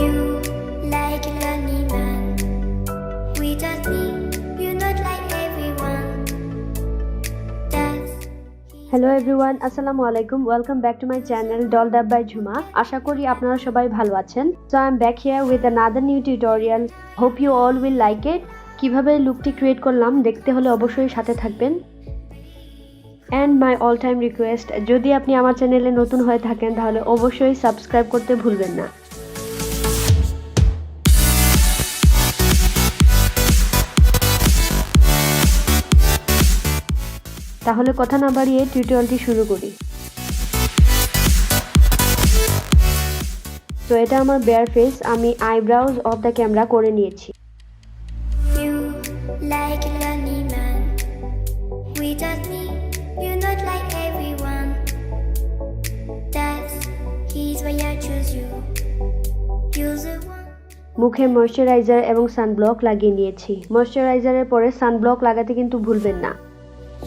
You like a lonely man. Without me, you're not like everyone. That's hello everyone, আসসালামু আলাইকুম। Welcome back to my channel doll dub by Jhuma. আশা করি আপনারা সবাই ভালো আছেন। So I am back here with another new tutorial. Hope you all will like it. কিভাবে লুকটি ক্রিয়েট করলাম দেখতে হলে অবশ্যই সাথে থাকবেন। And my all time request, যদি আপনি আমার চ্যানেলে নতুন হয়ে থাকেন তাহলে অবশ্যই সাবস্ক্রাইব করতে ভুলবেন না। তাহলে কথা না বাড়িয়ে টিউটোরিয়ালটি শুরু করি। তো এটা আমার বেয়ার ফেস, আমি আইব্রাউজ অফ দ্য ক্যামেরা করে নিয়েছি। you like a lonely man. Without me, you're not like everyone. That's he's why I choose you. You're the one. মুখে ময়শ্চারাইজার এবং সানব্লক লাগিয়ে নিয়েছি। ময়শ্চারাইজারের পরে সানব্লক লাগাতে কিন্তু ভুলবেন না।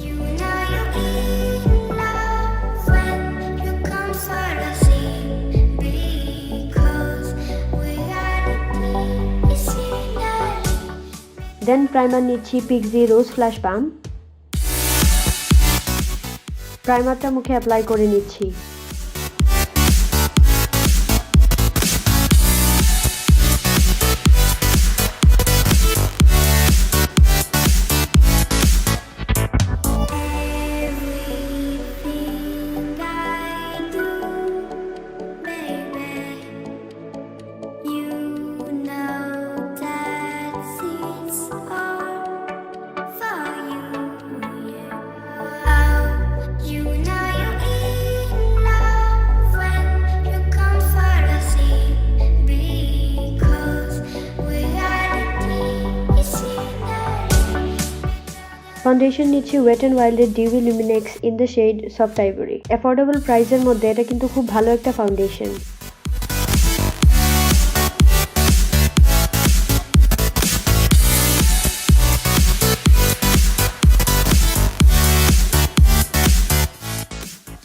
You know you're in love when you come for the sea. Because we are the scenery. Then primer নিচ্ছি পিক্সি রোজ ফ্ল্যাশ বাম। প্রাইমারটা মুখে অ্যাপ্লাই করে নিচ্ছি। Everything I do, baby, you know that it's all for you, yeah. Oh, you know you're in love when you come for the sea. Because we are the scenery. Foundation নিচ্ছি wet and ওয়াইল্ডের dewy Luminex in the shade soft ivory. Affordable প্রাইসের মধ্যে এটা কিন্তু খুব ভালো একটা foundation.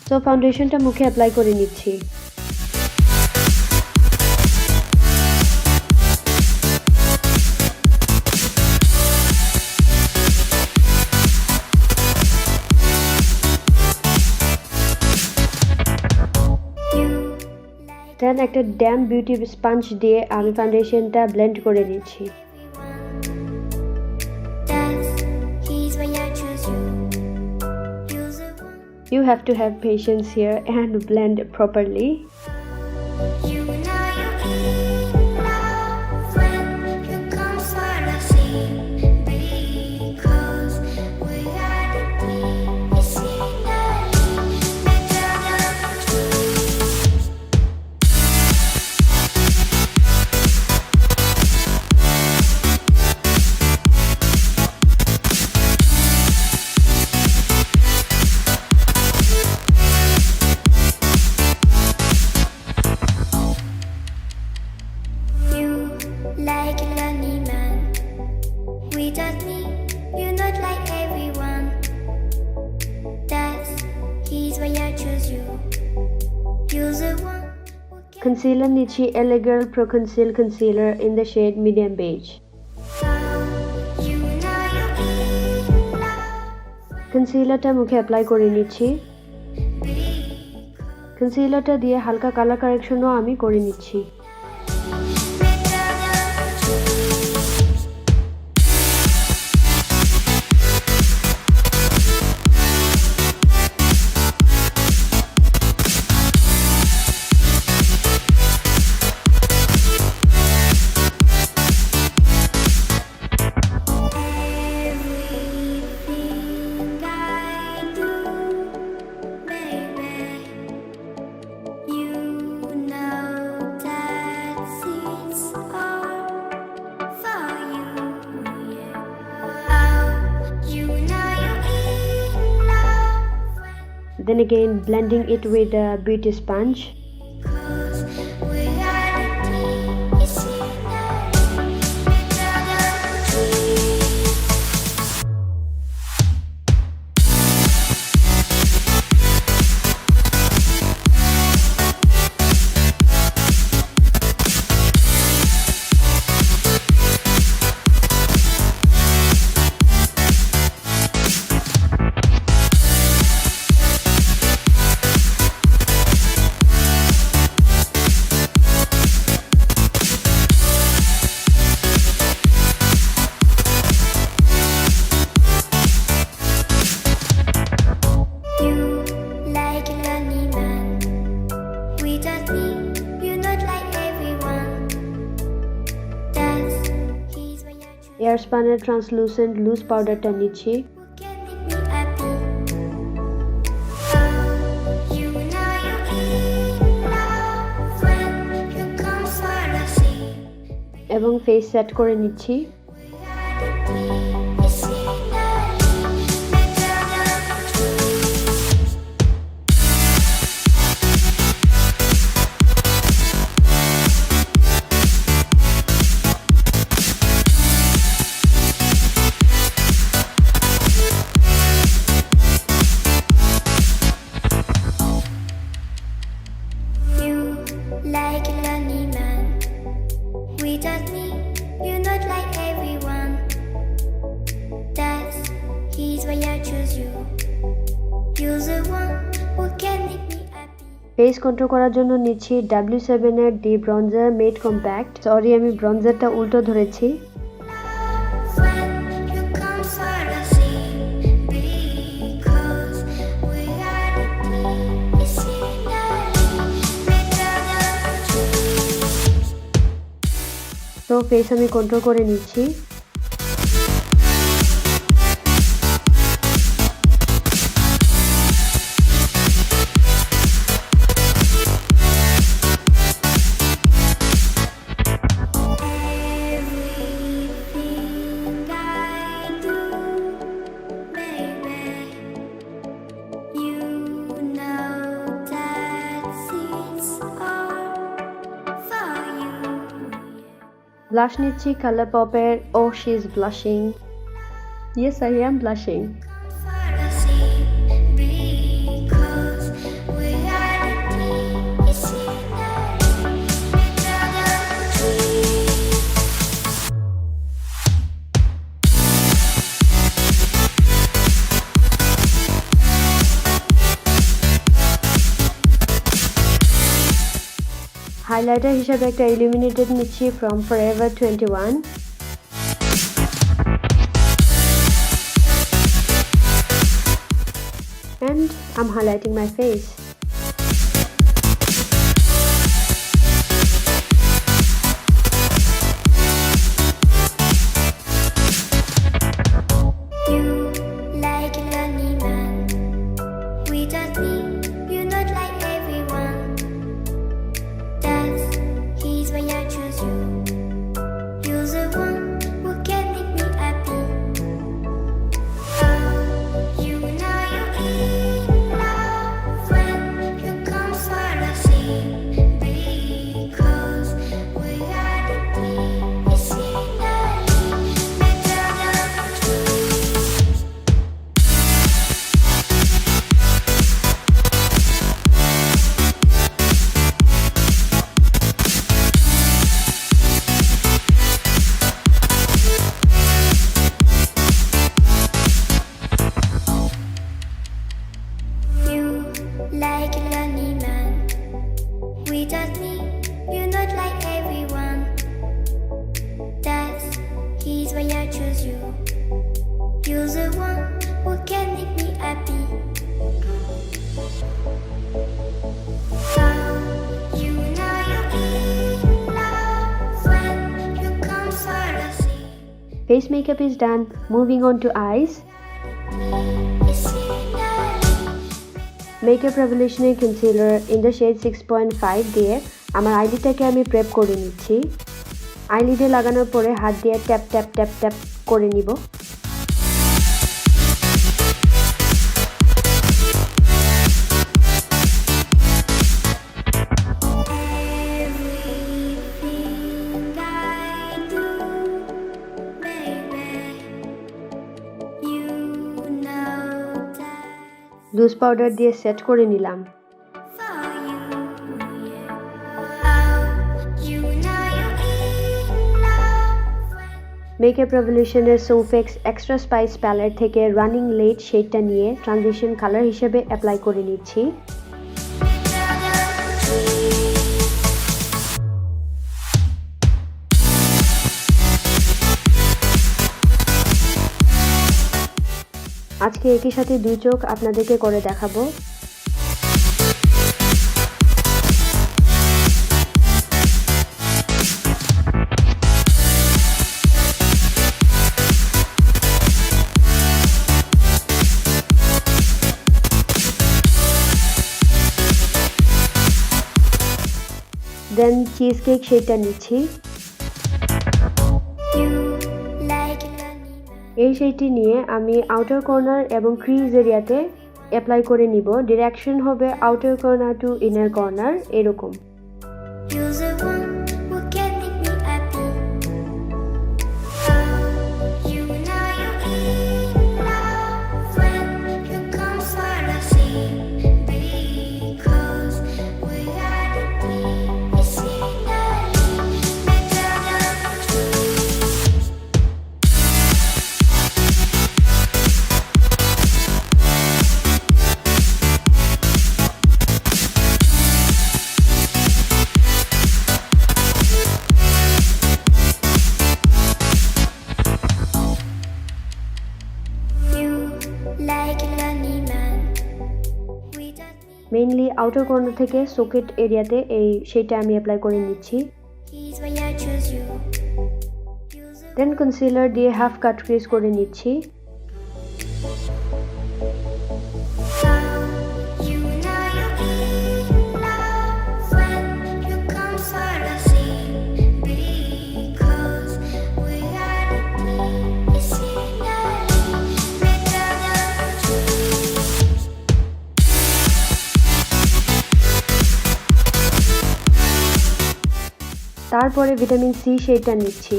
তো ফাউন্ডেশনটা মুখে অ্যাপ্লাই করে নিচ্ছি। দেন একটা ড্যাম বিউটি স্পঞ্জ দিয়ে আমি ফাউন্ডেশনটা ব্লেন্ড করে নিচ্ছি। That's he's why I choose you. You're the one. You have to have patience here and blend properly. You know you're in love when you come for the sea. Because we are the scenery. Better than trees. You like a lonely man. Without me, you're not like everyone. That's he's why I choose you. You're the one. Concealer নিচ্ছি LA Girl Pro Conceal Concealer in the shade medium beige. You know you're in love. কনসিলারটা মুখে apply করে নিচ্ছি। কনসিলারটা দিয়ে হালকা colour কারেকশনও আমি করে নিচ্ছি। Better than trees. Everything I do, baby, you know that it's all for you, yeah. Oh, you know you're in love when. Then again blending it with a beauty sponge. Because we are the scenery. Better than trees. এয়ারস্পানের translucent loose পাউডারটা নিচ্ছি। এবং face set করে নিচ্ছি। Face control করার জন্য নিচ্ছি GRWM এর ডি ব্রঞ্জার মেট কম্প্যাক্ট। সরি, আমি ব্রঞ্জারটা উল্টো ধরেছি। তো ফেস আমি কন্ট্রোল করে নিচ্ছি। ব্লাশ নিচ্ছি Colorpop এর Oh She's Blushing। Yes, I am blushing. Highlighter হিসেবে একটা Illuminator নিচ্ছি from Forever 21। And I'm highlighting my face. Face makeup is done. Moving on to eyes. Makeup Revolution concealer in the shade 6.5 দিয়ে আমার আইলিডটাকে আমি prep করে নিচ্ছি। আইলিডে লাগানোর পরে হাত দিয়ে ট্যাপ ট্যাপ ট্যাপ ট্যাপ করে নিব। লুজ পাউডার দিয়ে সেট করে নিলাম। মেকআপ রেভলিউশনের সোফেক্স এক্সট্রা স্পাইস প্যালেট থেকে রানিং লেট শেডটা নিয়ে ট্রানজিশন কালার হিসেবে অ্যাপ্লাই করে নিচ্ছি। আজকে একই সাথে দুই চোখ আপনাদেরকে করে দেখাবো। দেন চিজ কেক শেডটা নিচ্ছি। এই শেডটি নিয়ে আমি আউটার কর্নার এবং ক্রিজ এরিয়াতে অ্যাপ্লাই করে নিব। ডিরেকশন হবে outer corner to inner corner এরকম। মেইনলি আউটার কর্নার থেকে সকেট এরিয়াতে এই শেডটা আমি অ্যাপ্লাই করে নিচ্ছি। দেন কনসিলার দিয়ে হাফ কাট ক্রিজ করে নিচ্ছি। তারপরে ভিটামিন সি শেডটা নিচ্ছি।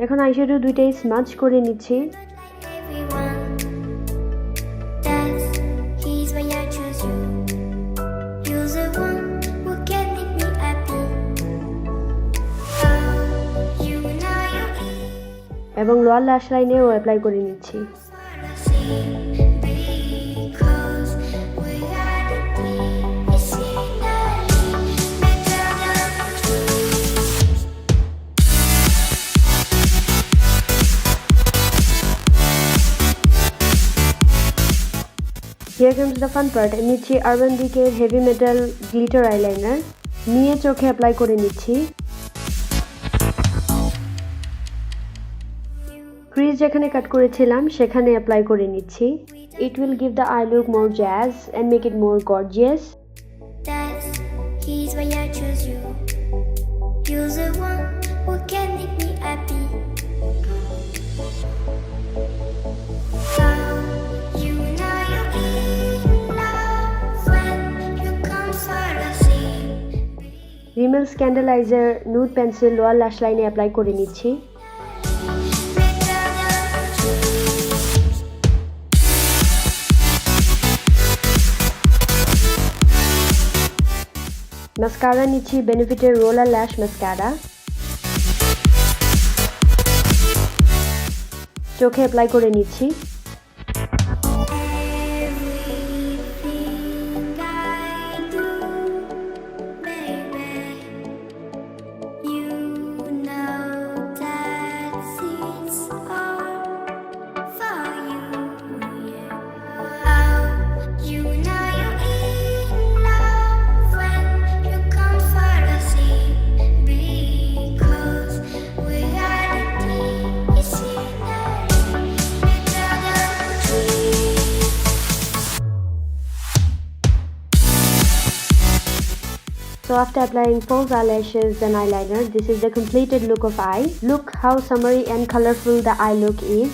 এখন আইশ্যাডো দুইটাই স্মাচ করে নিচ্ছি। এবং লোয়ার ল্যাশ লাইনেও অ্যাপ্লাই করে নিচ্ছি। Here comes the fun part. নিচ্ছি আরবান ডিকের হেভি মেটাল গ্লিটার আইলাইনার, নিয়ে চোখে অ্যাপ্লাই করে নিচ্ছি। ক্রিজ যেখানে কাট করেছিলাম সেখানে অ্যাপ্লাই করে নিচ্ছি। It will give the eye look more jazz and make it more gorgeous. He's why I choose you. You're the one who can make me happy. Rimmel Scandaleyes nude pencil lower lash লাইনে apply করে নিচ্ছি। Mascara নিচ্ছি বেনিফিটের roller lash mascara, চোখে apply করে নিচ্ছি। So after applying false eyelashes and eyeliner, this is the completed look of eye. Look how summery and colorful the eye look is.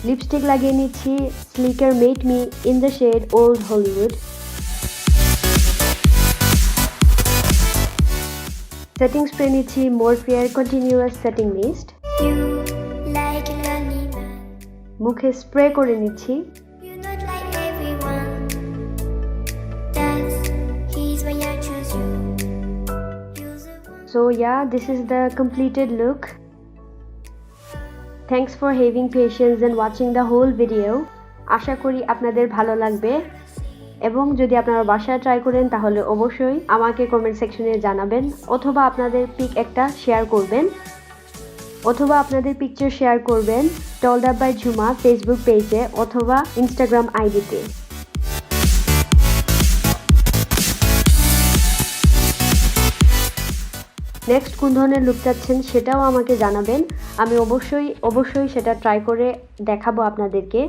Lipstick লাগিয়ে নিচ্ছি Sleek matte me in the shade old Hollywood. Setting spray নিচ্ছি মোরফিয়ার continuous setting mist. মুখে spray করে নিচ্ছি। So yeah, this is the completed look. Thanks for having patience and watching the whole video. আশা করি আপনাদের ভালো লাগবে এবং যদি আপনারা বাসায় ট্রাই করেন তাহলে অবশ্যই আমাকে কমেন্ট সেকশনে জানাবেন অথবা আপনাদের পিক একটা শেয়ার করবেন অথবা আপনাদের পিকচার শেয়ার করবেন ডলড আপ বাই ঝুমা ফেসবুক পেজে অথবা ইনস্টাগ্রাম আইডিতে। নেক্সট কোন ধরনের লুক চাচ্ছেন সেটাও আমাকে জানাবেন, আমি অবশ্যই সেটা ট্রাই করে দেখাবো আপনাদেরকে।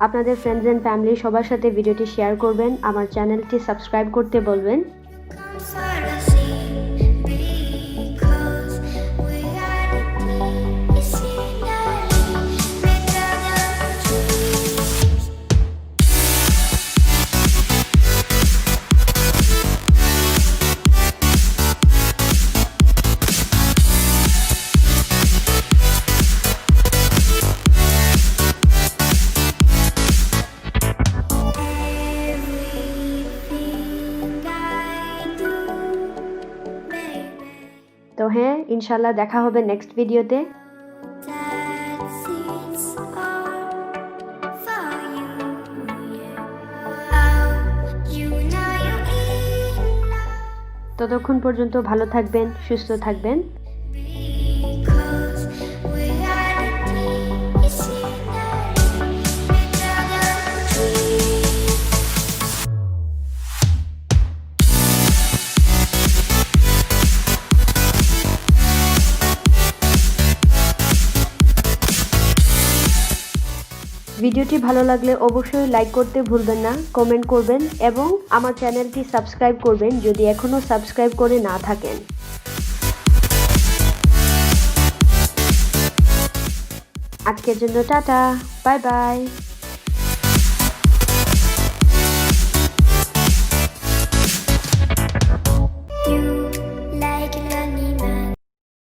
আপনাদের ফ্রেন্ডস এন্ড ফ্যামিলি সবার সাথে ভিডিওটি শেয়ার করবেন, আমার চ্যানেলটি সাবস্ক্রাইব করতে বলবেন। তো হ্যাঁ, ইনশাল্লাহ দেখা হবে নেক্সট ভিডিওতে। ততক্ষণ পর্যন্ত ভালো থাকবেন, সুস্থ থাকবেন। ভিডিওটি ভালো লাগলে অবশ্যই লাইক করতে ভুলবেন না, কমেন্ট করবেন এবং আমার চ্যানেলটি সাবস্ক্রাইব করবেন যদি এখনো সাবস্ক্রাইব করে না থাকেন। আজকের জন্য টাটা, বাই বাই।